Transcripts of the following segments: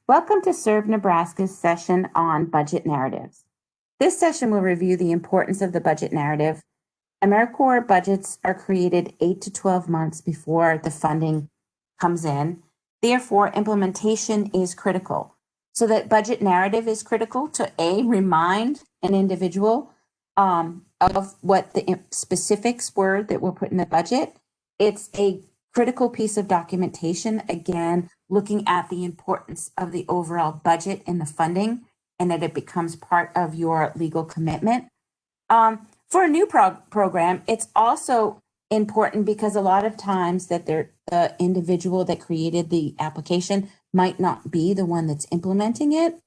Welcome to Serve Nebraska's session on budget narratives. This session will review the importance of the budget narrative. AmeriCorps budgets are created 8 to 12 months before the funding comes in. Therefore, implementation is critical. So that budget narrative is critical to remind an individual of what the specifics were that were put in the budget. It's a critical piece of documentation, again, looking at the importance of the overall budget and the funding, and that it becomes part of your legal commitment. For a new program, it's also important because a lot of times that the individual that created the application might not be the one that's implementing it.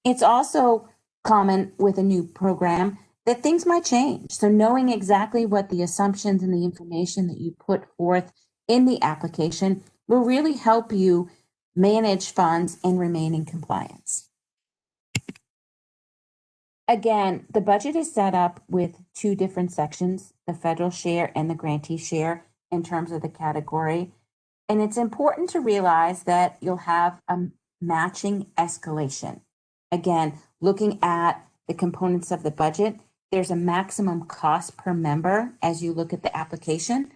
It's also common with a new program that things might change. So knowing exactly what the assumptions and the information that you put forth in the application will really help you manage funds and remain in compliance. Again, the budget is set up with two different sections, the federal share and the grantee share in terms of the category. And it's important to realize that you'll have a matching escalation. Again, looking at the components of the budget, there's a maximum cost per member as you look at the application.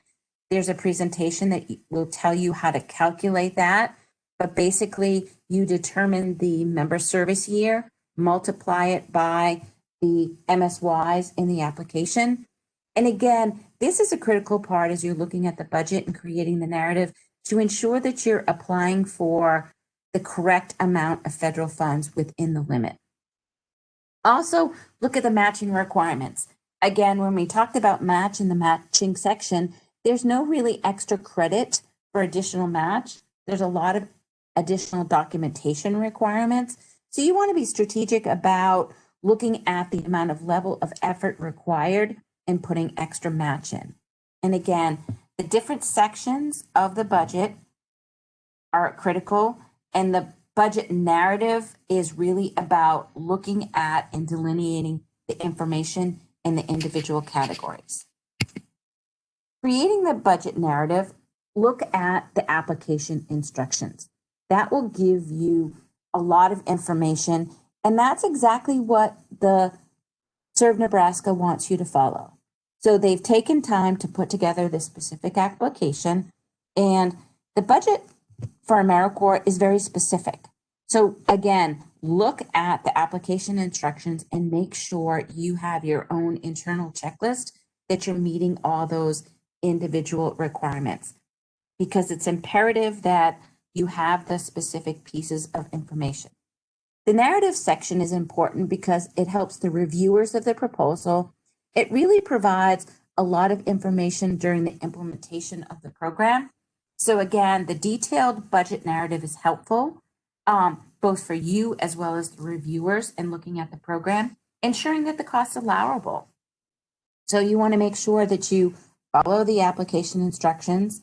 There's a presentation that will tell you how to calculate that, but basically you determine the member service year, multiply it by the MSYs in the application. And again, this is a critical part as you're looking at the budget and creating the narrative to ensure that you're applying for the correct amount of federal funds within the limit. Also, look at the matching requirements. Again, when we talked about match in the matching section, there's no really extra credit for additional match. There's a lot of additional documentation requirements. So you want to be strategic about looking at the amount of level of effort required and putting extra match in. And again, the different sections of the budget are critical, and the budget narrative is really about looking at and delineating the information in the individual categories. Creating the budget narrative, look at the application instructions. That will give you a lot of information, and that's exactly what the Serve Nebraska wants you to follow. So they've taken time to put together this specific application, and the budget for AmeriCorps is very specific. So again, look at the application instructions and make sure you have your own internal checklist that you're meeting all those individual requirements, because it's imperative that you have the specific pieces of information. The narrative section is important because it helps the reviewers of the proposal. It really provides a lot of information during the implementation of the program. So again, the detailed budget narrative is helpful, both for you as well as the reviewers in looking at the program, ensuring that the costs are allowable. So you want to make sure that you follow the application instructions,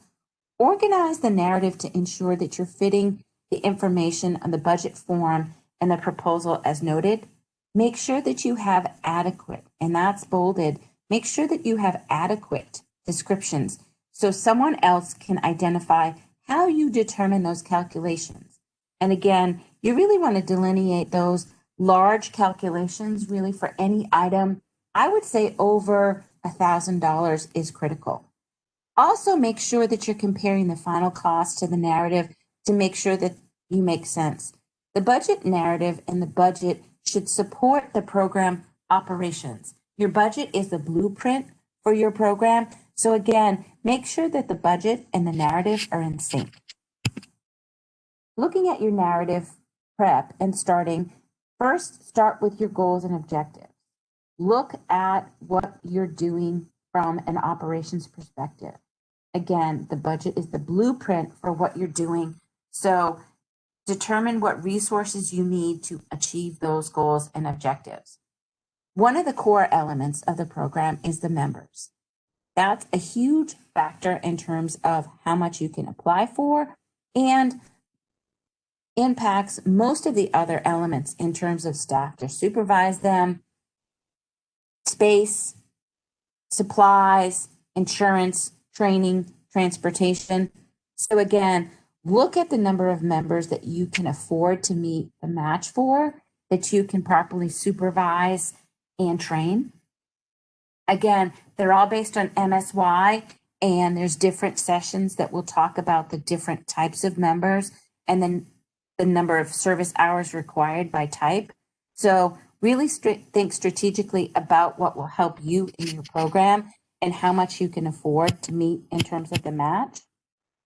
organize the narrative to ensure that you're fitting the information on the budget form and the proposal as noted. Make sure that you have adequate, and that's bolded, make sure that you have adequate descriptions so someone else can identify how you determine those calculations. And again, you really want to delineate those large calculations really for any item. I would say over $1,000 is critical. Also, make sure that you're comparing the final cost to the narrative to make sure that you make sense. The budget narrative and the budget should support the program operations. Your budget is the blueprint for your program. So again, make sure that the budget and the narrative are in sync. Looking at your narrative prep and starting, first start with your goals and objectives. Look at what you're doing from an operations perspective. Again, the budget is the blueprint for what you're doing. So determine what resources you need to achieve those goals and objectives. One of the core elements of the program is the members. That's a huge factor in terms of how much you can apply for and impacts most of the other elements in terms of staff to supervise them, space, supplies, insurance, training, transportation. So again, look at the number of members that you can afford to meet the match for, that you can properly supervise and train. Again, they're all based on MSY, and there's different sessions that will talk about the different types of members and then the number of service hours required by type. So really think strategically about what will help you in your program and how much you can afford to meet in terms of the match.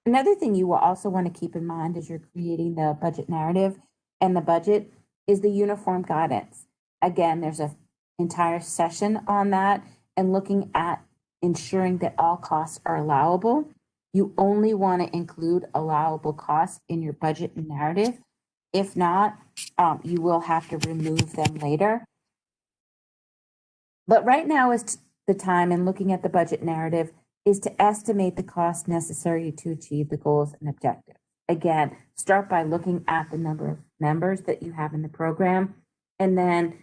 Another thing you will also want to keep in mind as you're creating the budget narrative and the budget is the uniform guidance. Again, there's an entire session on that and looking at ensuring that all costs are allowable. You only want to include allowable costs in your budget and narrative. If not, you will have to remove them later. But right now is the time, in looking at the budget narrative, is to estimate the cost necessary to achieve the goals and objectives. Again, start by looking at the number of members that you have in the program and then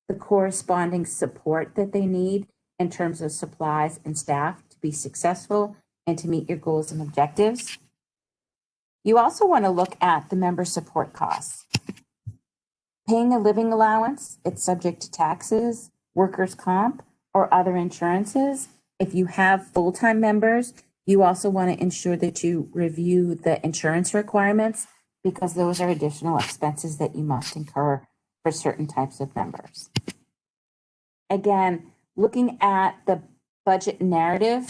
the corresponding support that they need in terms of supplies and staff to be successful and to meet your goals and objectives. You also want to look at the member support costs. Paying a living allowance, it's subject to taxes, workers' comp, or other insurances. If you have full-time members, you also want to ensure that you review the insurance requirements because those are additional expenses that you must incur for certain types of members. Again, looking at the budget narrative,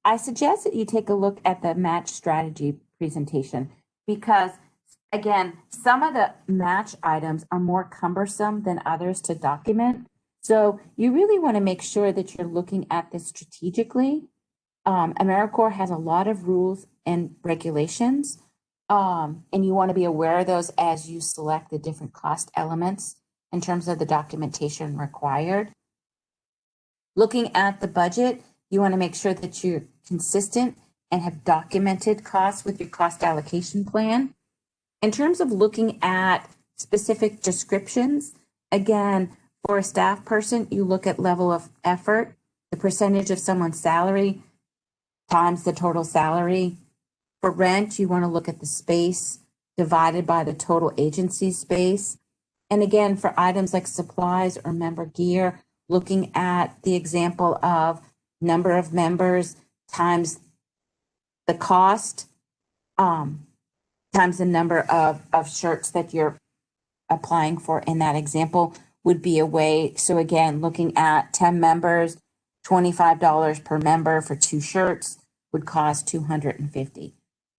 I suggest that you take a look at the match strategy presentation because, again, some of the match items are more cumbersome than others to document. So you really want to make sure that you're looking at this strategically. AmeriCorps has a lot of rules and regulations, and you want to be aware of those as you select the different cost elements in terms of the documentation required. Looking at the budget, you want to make sure that you're consistent and have documented costs with your cost allocation plan. In terms of looking at specific descriptions, again, for a staff person, you look at level of effort, the percentage of someone's salary times the total salary. For rent, you want to look at the space divided by the total agency space. And again, for items like supplies or member gear, looking at the example of number of members times the cost, times the number of shirts that you're applying for in that example would be a way. So again, looking at 10 members, $25 per member for 2 shirts would cost $250.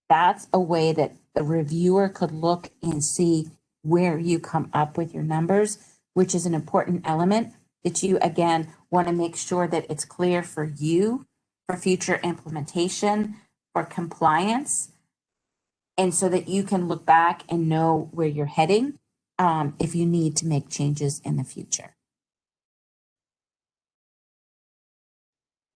That's a way that the reviewer could look and see where you come up with your numbers, which is an important element that you, again, want to make sure that it's clear for you, for future implementation, for compliance, and so that you can look back and know where you're heading if you need to make changes in the future.